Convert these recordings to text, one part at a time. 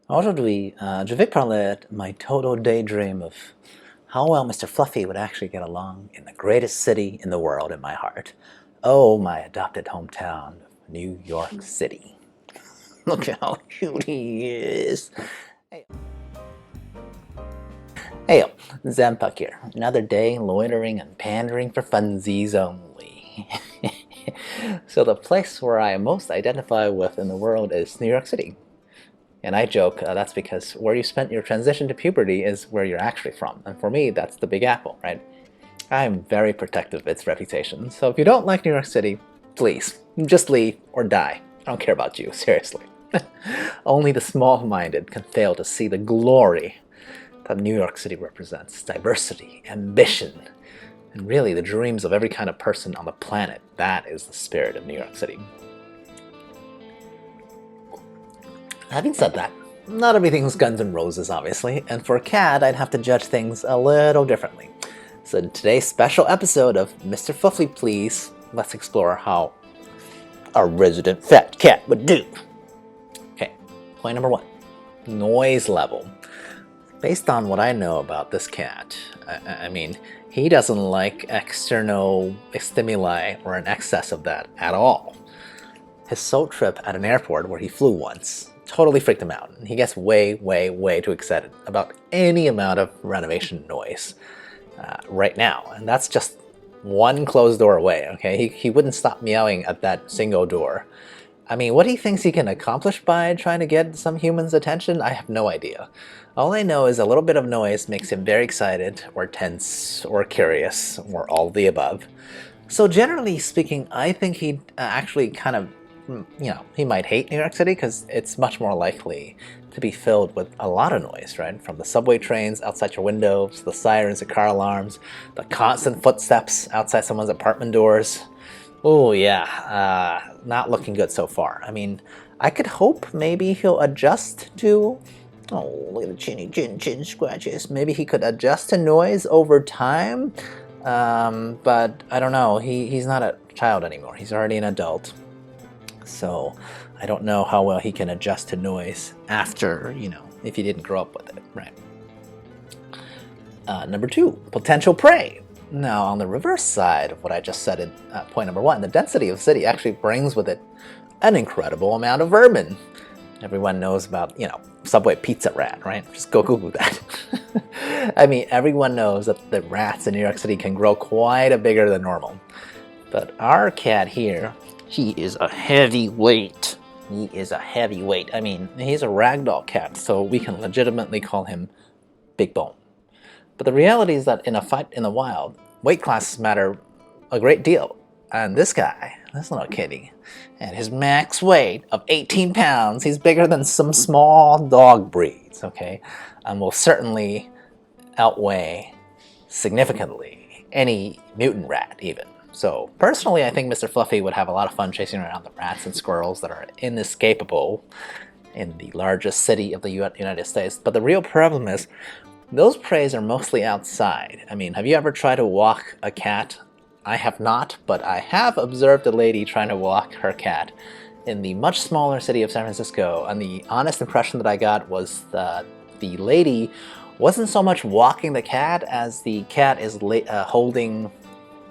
Aujourd'hui, je vais parler my total daydream of how well Mr. Fluffy would actually get along in the greatest city in the world in my heart. Oh, my adopted hometown of New York City. Look at how cute he is. Hey, XenPuck here. Another day loitering and pandering for funsies only. So the place where I most identify with in the world is New York City. And I joke that's because where you spent your transition to puberty is where you're actually from. And for me, that's the Big Apple, right? I'm very protective of its reputation. So if you don't like New York City, please, just leave or die. I don't care about you, seriously. Only the small-minded can fail to see the glory that New York City represents. Diversity, ambition, and really the dreams of every kind of person on the planet. That is the spirit of New York City. Having said that, not everything's guns and roses, obviously, and for a cat, I'd have to judge things a little differently. So in today's special episode of Mr. Fluffy Please, let's explore how a resident fat cat would do. Okay, point number 1, noise level. Based on what I know about this cat, I mean, he doesn't like external stimuli or an excess of that at all. His sole trip at an airport where he flew once totally freaked him out. He gets way too excited about any amount of renovation noise right now. And that's just one closed door away, okay? He wouldn't stop meowing at that single door. I mean, what he thinks he can accomplish by trying to get some human's attention, I have no idea. All I know is a little bit of noise makes him very excited, or tense, or curious, or all of the above. So generally speaking, I think he'd actually kind of, he might hate New York City because it's much more likely to be filled with a lot of noise, right? From the subway trains outside your windows, the sirens of car alarms, the constant footsteps outside someone's apartment doors. Oh yeah, not looking good so far. I mean, I could hope maybe he'll adjust to, oh, look at the chin scratches. Maybe he could adjust to noise over time, but I don't know. He's not a child anymore. He's already an adult. So I don't know how well he can adjust to noise after, if he didn't grow up with it, right? Number 2, potential prey. Now, on the reverse side of what I just said in point number 1, the density of the city actually brings with it an incredible amount of vermin. Everyone knows about, Subway Pizza Rat, right? Just go Google that. I mean, everyone knows that the rats in New York City can grow quite a bigger than normal. But our cat here, he is a heavyweight. He is a heavyweight. I mean, he's a ragdoll cat, so we can legitimately call him Big Bone. But the reality is that in a fight in the wild, weight classes matter a great deal. And this guy, this little kitty, and his max weight of 18 pounds, he's bigger than some small dog breeds, okay? And will certainly outweigh significantly any mutant rat, even. So personally, I think Mr. Fluffy would have a lot of fun chasing around the rats and squirrels that are inescapable in the largest city of the United States. But the real problem is, those preys are mostly outside. I mean, have you ever tried to walk a cat? I have not, but I have observed a lady trying to walk her cat in the much smaller city of San Francisco, and the honest impression that I got was that the lady wasn't so much walking the cat as the cat is holding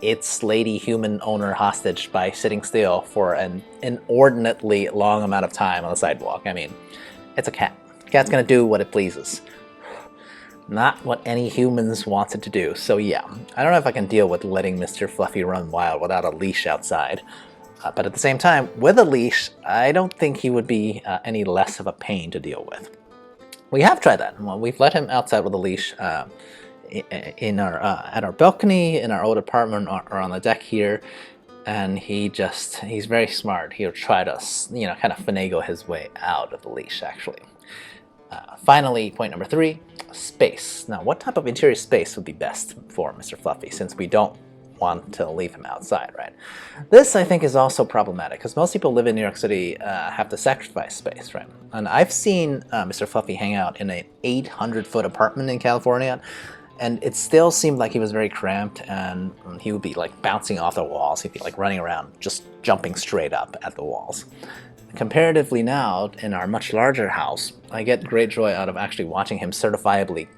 its lady human owner hostage by sitting still for an inordinately long amount of time on the sidewalk. I mean, it's a cat. The cat's gonna do what it pleases. Not what any humans want it to do. So yeah, I don't know if I can deal with letting Mr. Fluffy run wild without a leash outside. But at the same time, with a leash, I don't think he would be any less of a pain to deal with. We have tried that. Well, we've let him outside with a leash in our at our balcony, in our old apartment, or on the deck here. And he's very smart. He'll try to, kind of finagle his way out of the leash, actually. Finally, point number 3, space. Now, what type of interior space would be best for Mr. Fluffy, since we don't want to leave him outside, right? This, I think, is also problematic, because most people live in New York City have to sacrifice space, right? And I've seen Mr. Fluffy hang out in an 800-foot apartment in California, and it still seemed like he was very cramped, and he would be like bouncing off the walls. He'd be like running around, just jumping straight up at the walls. comparatively now, in our much larger house, I get great joy out of actually watching him certifiably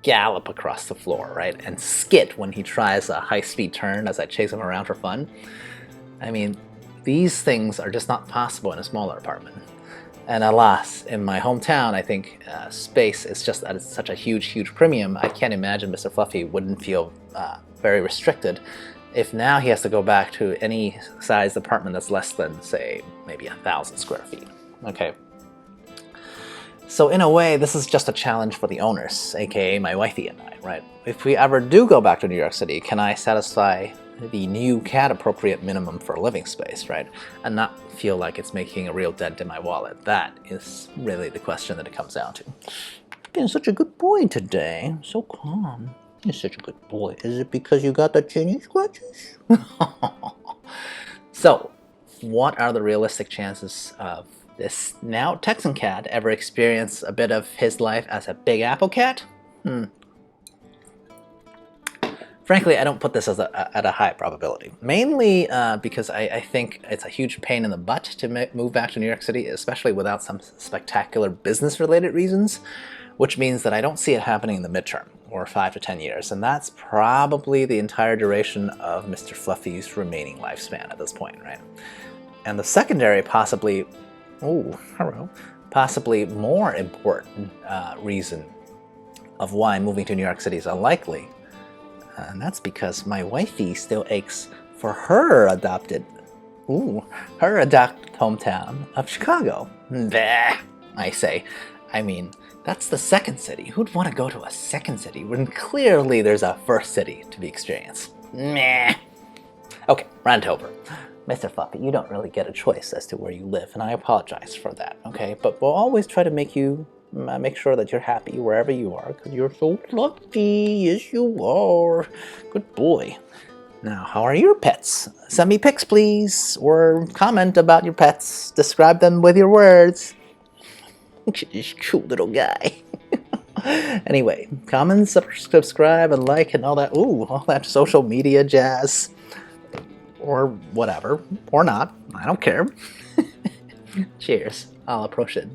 gallop across the floor, right? And skid when he tries a high-speed turn as I chase him around for fun. I mean, these things are just not possible in a smaller apartment. And alas, in my hometown, I think space is just at such a huge premium. I can't imagine Mr. Fluffy wouldn't feel very restricted if now he has to go back to any size apartment that's less than, say, maybe 1,000 square feet. Okay. So in a way, this is just a challenge for the owners, aka my wifey and I, right? If we ever do go back to New York City, can I satisfy the new cat-appropriate minimum for living space, right? And not feel like it's making a real dent in my wallet. That is really the question that it comes down to. Being such a good boy today, so calm. You're such a good boy. Is it because you got the chinny scratches? So, what are the realistic chances of this now Texan cat ever experience a bit of his life as a Big Apple cat? Frankly, I don't put this as at a high probability. Mainly because I think it's a huge pain in the butt to move back to New York City, especially without some spectacular business-related reasons, which means that I don't see it happening in the midterm, or 5 to 10 years, and that's probably the entire duration of Mr. Fluffy's remaining lifespan at this point, right? And the secondary, possibly more important reason of why moving to New York City is unlikely, and that's because my wifey still aches for her adopted hometown of Chicago. Bah, I say. I mean, that's the second city. Who'd want to go to a second city when clearly there's a first city to be experienced? Meh. Okay, rant over. Mr. Fluffy, you don't really get a choice as to where you live, and I apologize for that, okay? But we'll always try to make sure that you're happy wherever you are, because you're so fluffy. Yes, you are. Good boy. Now, how are your pets? Send me pics, please, or comment about your pets. Describe them with your words. This cute little guy. Anyway, comment, subscribe, and like, and all that social media jazz. Or whatever. Or not. I don't care. Cheers. I'll approach it.